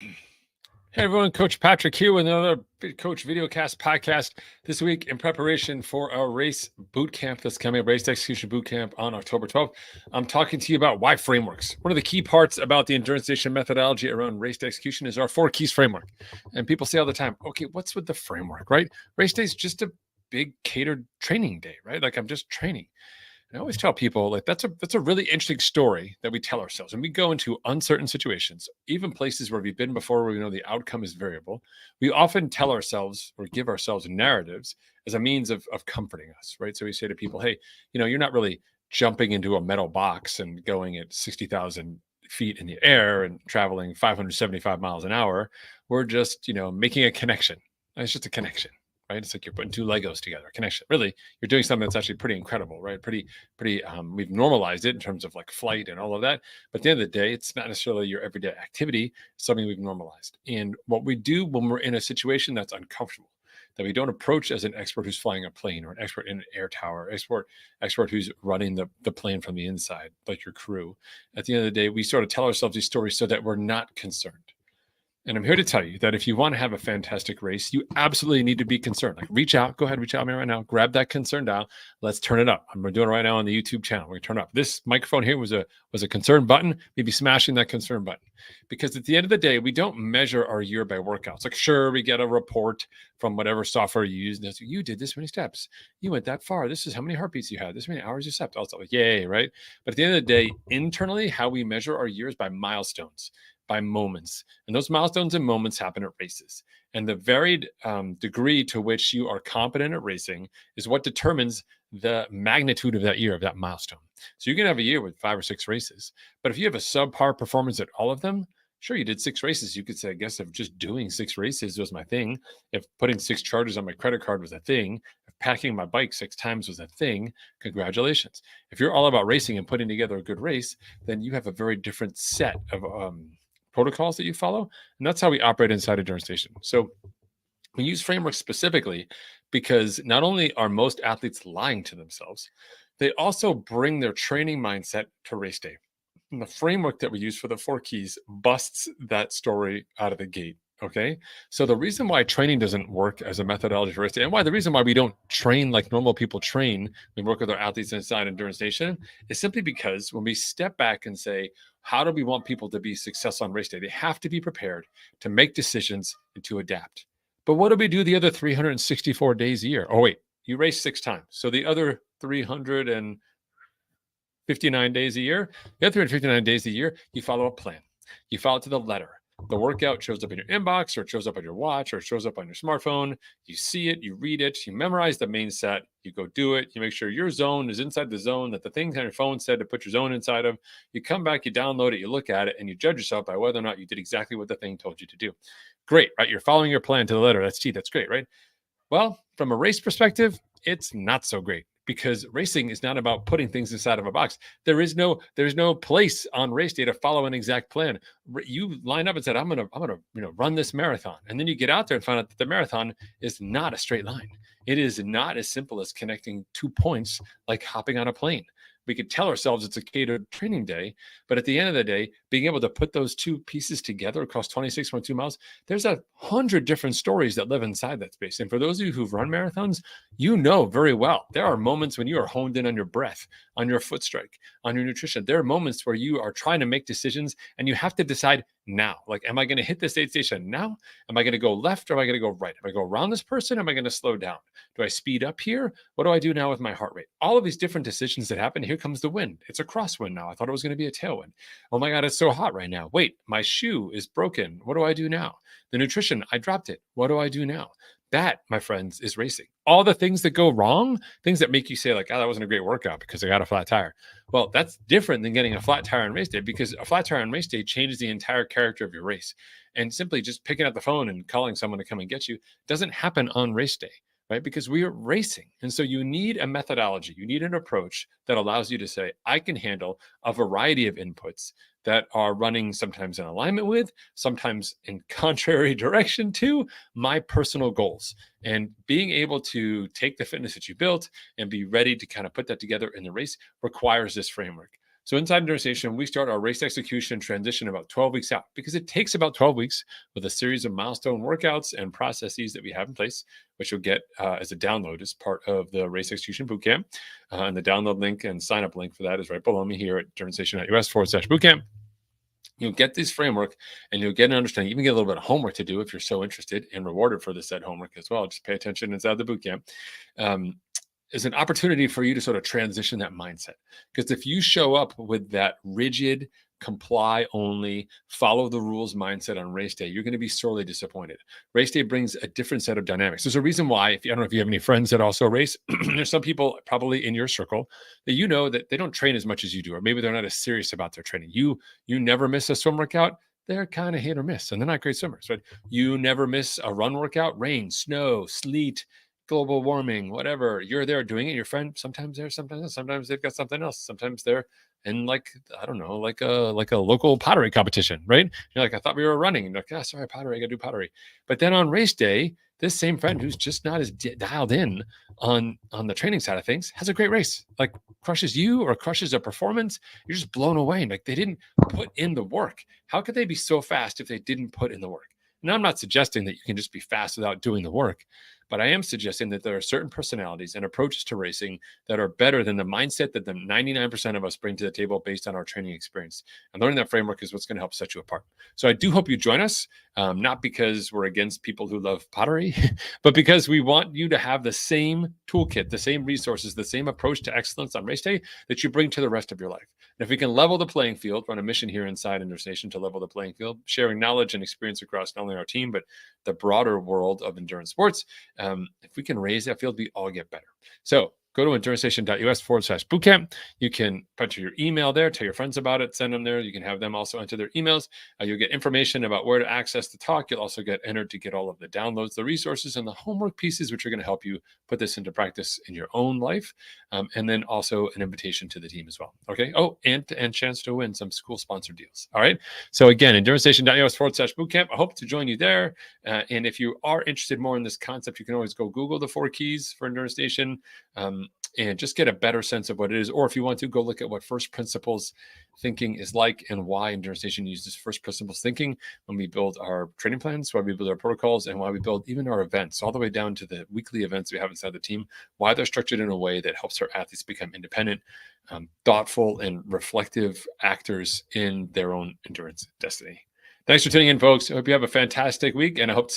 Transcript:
Hey everyone, Coach Patrick here with another Coach Videocast podcast this week in preparation for our race boot camp that's coming up, race execution boot camp on October 12th. I'm talking to you about why frameworks. One of the key parts about the Endurance Nation methodology around race execution is our 4 keys framework. And people say all the time, okay, what's with the framework, right? Race day is just a big catered training day, right? Like I'm just training. I always tell people like that's a really interesting story that we tell ourselves. And we go into uncertain situations, even places where we've been before where we know the outcome is variable. We often tell ourselves or give ourselves narratives as a means of comforting us, right? So we say to people, hey, you're not really jumping into a metal box and going at 60,000 feet in the air and traveling 575 miles an hour. We're just, making a connection. It's just a connection, right? It's like you're putting two Legos together, connection. Really, you're doing something that's actually pretty incredible, right? Pretty. We've normalized it in terms of like flight and all of that. But at the end of the day, it's not necessarily your everyday activity. It's something we've normalized. And what we do when we're in a situation that's uncomfortable, that we don't approach as an expert who's flying a plane or an expert in an air tower, expert who's running the plane from the inside, like your crew. At the end of the day, we sort of tell ourselves these stories so that we're not concerned. And I'm here to tell you that if you want to have a fantastic race, you absolutely need to be concerned. Like reach out, go ahead, reach out to me right now, grab that concern dial. Let's turn it up. I'm doing it right now on the YouTube channel. We're gonna turn it up. This microphone here was a concern button. Maybe smashing that concern button. Because at the end of the day, we don't measure our year by workouts. Like sure, we get a report from whatever software you use. And it's like, you did this many steps. You went that far. This is how many heartbeats you had. This many hours you slept. Also like, yay, right? But at the end of the day, internally, how we measure our years by milestones, by moments. And those milestones and moments happen at races. And the varied degree to which you are competent at racing is what determines the magnitude of that year, of that milestone. So you can have a year with 5 or 6 races, but if you have a subpar performance at all of them, sure, you did 6 races. You could say, I guess if just doing 6 races was my thing, if putting 6 charges on my credit card was a thing, if packing my bike 6 times was a thing, congratulations. If you're all about racing and putting together a good race, then you have a very different set of protocols that you follow. And that's how we operate inside Endurance Nation. So we use frameworks specifically because not only are most athletes lying to themselves, they also bring their training mindset to race day. And the framework that we use for the 4 keys busts that story out of the gate. Okay. So the reason why training doesn't work as a methodology for race day, and why the reason why we don't train like normal people train, we work with our athletes inside Endurance Nation, is simply because when we step back and say, how do we want people to be successful on race day? They have to be prepared to make decisions and to adapt. But what do we do the other 364 days a year? Oh, wait, you race 6 times. So the other 359 days a year, the other 359 days a year, you follow a plan. You follow it to the letter. The workout shows up in your inbox, or it shows up on your watch, or it shows up on your smartphone. You see it, you read it, you memorize the main set, you go do it, you make sure your zone is inside the zone that the things on your phone said to put your zone inside of. You come back, you download it, you look at it, and you judge yourself by whether or not you did exactly what the thing told you to do. Great, right? You're following your plan to the letter. That's great, right? Well, from a race perspective, it's not so great, because racing is not about putting things inside of a box. There's no place on race day to follow an exact plan. You line up and said, I'm gonna run this marathon, and then you get out there and find out that the marathon is not a straight line. It is not as simple as connecting 2 points like hopping on a plane. We could tell ourselves it's a catered training day, but at the end of the day, being able to put those 2 pieces together across 26.2 miles, there's 100 different stories that live inside that space. And for those of you who've run marathons, you know very well there are moments when you are honed in on your breath, on your foot strike, on your nutrition. There are moments where you are trying to make decisions and you have to decide now. Like, am I going to hit this aid station now? Am I going to go left or am I going to go right? Am I going to go around this person? Am I going to slow down? Do I speed up here? What do I do now with my heart rate? All of these different decisions that happen. Here comes the wind. It's a crosswind now. I thought it was going to be a tailwind. Oh my God, it's so hot right now. Wait, my shoe is broken. What do I do now? The nutrition, I dropped it. What do I do now? That, my friends, is racing. All the things that go wrong, things that make you say like, oh, that wasn't a great workout because I got a flat tire. Well, that's different than getting a flat tire on race day, because a flat tire on race day changes the entire character of your race. And simply just picking up the phone and calling someone to come and get you doesn't happen on race day, right? Because we are racing. And so you need a methodology. You need an approach that allows you to say, I can handle a variety of inputs that are running sometimes in alignment with, sometimes in contrary direction to my personal goals. And being able to take the fitness that you built and be ready to kind of put that together in the race requires this framework. So inside Endurance Nation, we start our race execution transition about 12 weeks out because it takes about 12 weeks with a series of milestone workouts and processes that we have in place, which you'll get as a download as part of the race execution bootcamp. And the download link and sign up link for that is right below me here at endurancenation.us/bootcamp. You'll get this framework and you'll get an understanding. You even get a little bit of homework to do if you're so interested and rewarded for the said homework as well. Just pay attention inside the bootcamp. Is an opportunity for you to sort of transition that mindset. Because if you show up with that rigid, comply only, follow the rules mindset on race day, you're going to be sorely disappointed. Race day brings a different set of dynamics. There's a reason why, I don't know if you have any friends that also race, there's some people probably in your circle that you know that they don't train as much as you do, or maybe they're not as serious about their training. You never miss a swim workout. They're kind of hit or miss, and they're not great swimmers, right? You never miss a run workout, rain, snow, sleet, global warming, whatever. You're there doing it. Your friend sometimes there, sometimes not. Sometimes they've got something else. Sometimes they're in like a local pottery competition, right? You're like, I thought we were running. And you're like, sorry, pottery. I gotta do pottery. But then on race day, this same friend who's just not as dialed in on the training side of things has a great race. Like crushes you or crushes a performance. You're just blown away. And like they didn't put in the work. How could they be so fast if they didn't put in the work? Now, I'm not suggesting that you can just be fast without doing the work, but I am suggesting that there are certain personalities and approaches to racing that are better than the mindset that the 99% of us bring to the table based on our training experience. And learning that framework is what's going to help set you apart. So I do hope you join us, not because we're against people who love pottery, but because we want you to have the same toolkit, the same resources, the same approach to excellence on race day that you bring to the rest of your life. And if we can level the playing field, we're on a mission here inside Endurance Nation to level the playing field, sharing knowledge and experience across not only our team, but the broader world of endurance sports. If we can raise that field, we all get better. So go to endurancenation.us/bootcamp. You can enter your email there, tell your friends about it, send them there. You can have them also enter their emails. You'll get information about where to access the talk. You'll also get entered to get all of the downloads, the resources, and the homework pieces, which are going to help you put this into practice in your own life. And then also an invitation to the team as well. Okay. Oh, and chance to win some school sponsored deals. All right. So again, endurancenation.us/bootcamp. I hope to join you there. And if you are interested more in this concept, you can always go Google the 4 keys for Endurance Nation. And just get a better sense of what it is. Or if you want to, go look at what first principles thinking is like and why Endurance Nation uses first principles thinking when we build our training plans, why we build our protocols, and why we build even our events, all the way down to the weekly events we have inside the team, why they're structured in a way that helps our athletes become independent, thoughtful, and reflective actors in their own endurance destiny. Thanks for tuning in, folks. I hope you have a fantastic week, and I hope to see you